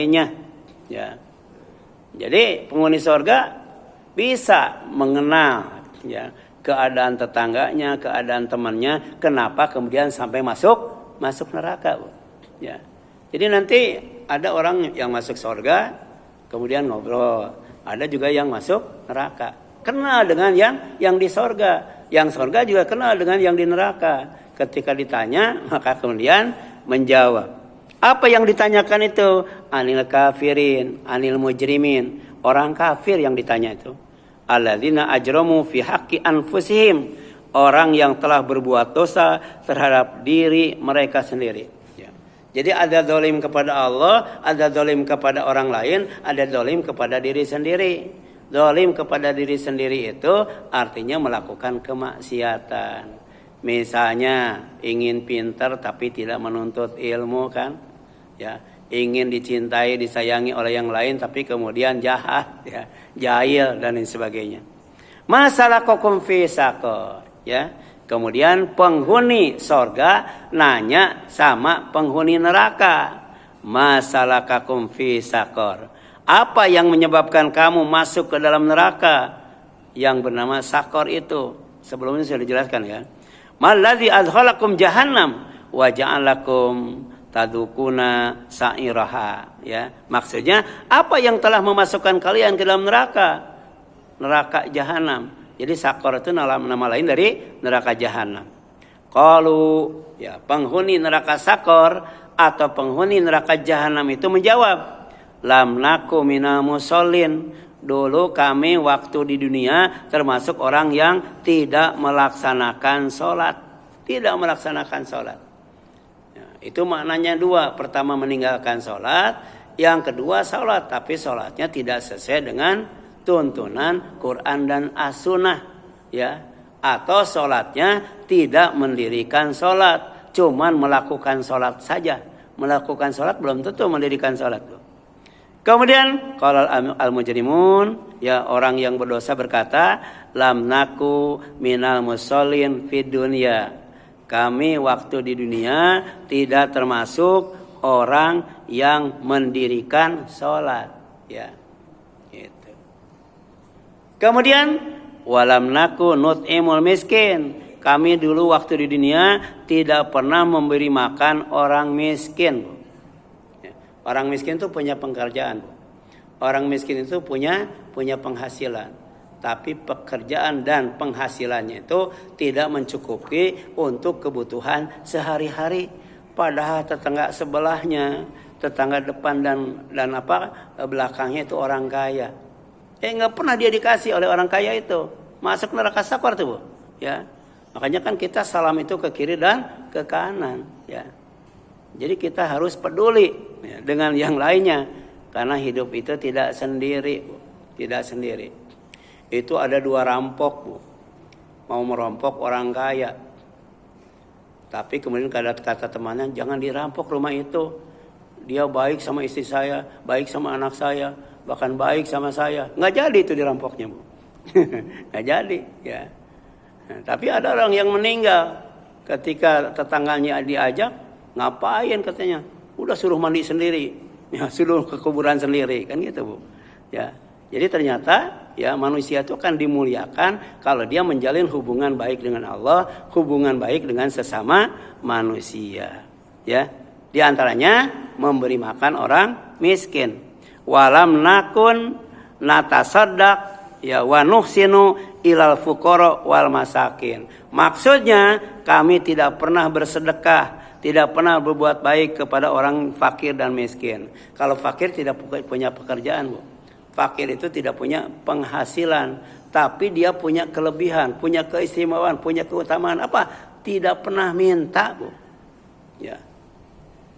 lainnya. Ya. Jadi penghuni surga bisa mengenal ya keadaan tetangganya, keadaan temannya, kenapa kemudian sampai masuk neraka. Ya. Jadi nanti ada orang yang masuk surga kemudian ngobrol, ada juga yang masuk neraka. Kenal dengan yang di surga, yang surga juga kenal dengan yang di neraka. Ketika ditanya maka kemudian menjawab. Apa yang ditanyakan itu? Anil kafirin, anil mujrimin. Orang kafir yang ditanya itu. Alladzina ajramu fi haqqi anfusihim. Orang yang telah berbuat dosa terhadap diri mereka sendiri. Ya. Jadi ada zalim kepada Allah, ada zalim kepada orang lain, ada zalim kepada diri sendiri. Zalim kepada diri sendiri itu artinya melakukan kemaksiatan. Misalnya ingin pintar tapi tidak menuntut ilmu kan? Ya, ingin dicintai, disayangi oleh yang lain tapi kemudian jahat, ya, jahil dan lain sebagainya. Masalah kokum fi sakor, ya. Kemudian penghuni sorga nanya sama penghuni neraka. Masalah kokum fi sakor. Apa yang menyebabkan kamu masuk ke dalam neraka yang bernama sakor itu? Sebelumnya sudah dijelaskan ya. Malladzi adkhalakum jahannam wa ja'alakum tadukuna sa'iraha, ya. Maksudnya apa yang telah memasukkan kalian ke dalam neraka jahanam. Jadi sakor itu nama lain dari neraka jahanam. Qalu, ya, penghuni neraka sakor atau penghuni neraka jahanam itu menjawab, lam naku minal musallin. Dulu kami waktu di dunia termasuk orang yang tidak melaksanakan sholat. Tidak melaksanakan sholat. Itu maknanya dua. Pertama meninggalkan sholat. Yang kedua sholat. Tapi sholatnya tidak sesuai dengan tuntunan Quran dan As-Sunnah. Ya. Atau sholatnya tidak mendirikan sholat. Cuman melakukan sholat saja. Melakukan sholat belum tentu mendirikan sholat. Kemudian kalau al-mujrimun, ya, orang yang berdosa berkata, lam naku minal musallin fid dunya. Kami waktu di dunia tidak termasuk orang yang mendirikan sholat, ya. Gitu. Kemudian walam naku nut'imul miskin. Kami dulu waktu di dunia tidak pernah memberi makan orang miskin. Ya. Orang miskin itu punya pekerjaan. Orang miskin itu punya penghasilan. Tapi pekerjaan dan penghasilannya itu tidak mencukupi untuk kebutuhan sehari-hari. Padahal tetangga sebelahnya, tetangga depan dan belakangnya itu orang kaya. Nggak pernah dia dikasih oleh orang kaya itu. Masuk neraka sakor tuh, Bu. Ya. Makanya kan kita salam itu ke kiri dan ke kanan, ya. Jadi kita harus peduli, ya, dengan yang lainnya. Karena hidup itu tidak sendiri, Bu. Tidak sendiri. Itu ada dua rampok, Bu. Mau merampok orang kaya. Tapi kemudian kata temannya, jangan dirampok rumah itu. Dia baik sama istri saya, baik sama anak saya, bahkan baik sama saya. Nggak jadi itu dirampoknya, Bu. Nggak jadi, ya. Nah, tapi ada orang yang meninggal. Ketika tetangganya diajak, ngapain katanya? Udah suruh mandi sendiri. Ya, suruh ke kuburan sendiri. Kan gitu, Bu. Ya. Jadi ternyata ya manusia itu akan dimuliakan kalau dia menjalin hubungan baik dengan Allah, hubungan baik dengan sesama manusia. Ya, di antaranya memberi makan orang miskin. Walam nakun natasaddaq ya wa nuhsinu ilal fuqara wal masakin. Maksudnya kami tidak pernah bersedekah, tidak pernah berbuat baik kepada orang fakir dan miskin. Kalau fakir tidak punya pekerjaan, Bu. Fakir itu tidak punya penghasilan, tapi dia punya kelebihan, punya keistimewaan, punya keutamaan apa? Tidak pernah minta, Bu. Ya.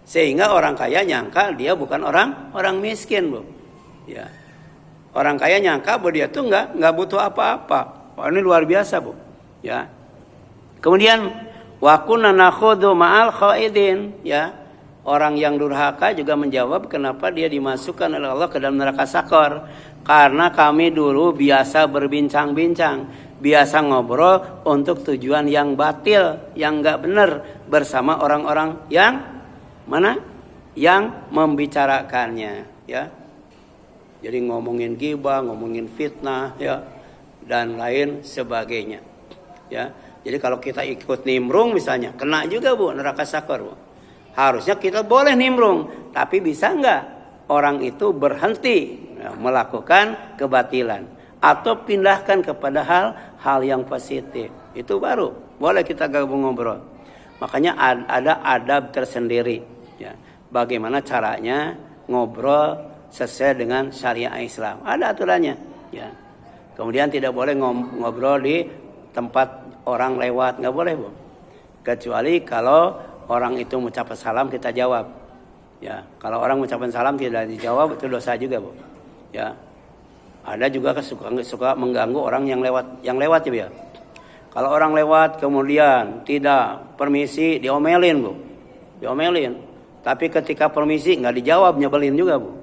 Sehingga orang kaya nyangka dia bukan orang miskin, Bu. Ya. Orang kaya nyangka bahwa dia tuh enggak butuh apa-apa. Wah, ini luar biasa, Bu. Ya. Kemudian wa kunna nakhudhu ma'al khaidin, ya. Orang yang durhaka juga menjawab kenapa dia dimasukkan oleh Allah ke dalam neraka sakor. Karena kami dulu biasa berbincang-bincang, biasa ngobrol untuk tujuan yang batil, yang enggak benar bersama orang-orang yang mana? Yang membicarakannya. ya. Jadi ngomongin ghibah, ngomongin fitnah, ya, dan lain sebagainya, ya. Jadi kalau kita ikut nimbrung misalnya, kena juga Bu, neraka sakor Bu. Harusnya kita boleh nimbrung, tapi bisa nggak orang itu berhenti melakukan kebatilan atau pindahkan kepada hal yang positif. Itu baru boleh kita gabung ngobrol. Makanya ada adab tersendiri, ya. Bagaimana caranya ngobrol sesuai dengan syariat Islam. Ada aturannya, ya. Kemudian tidak boleh ngobrol di tempat orang lewat, nggak boleh Bu. Kecuali kalau orang itu mengucapkan salam kita jawab. Ya, kalau orang mengucapkan salam tidak dijawab itu dosa juga Bu. Ya. Ada juga suka mengganggu orang yang lewat ya. Kalau orang lewat kemudian tidak permisi diomelin Bu. Diomelin. Tapi ketika permisi nggak dijawab, nyebelin juga Bu.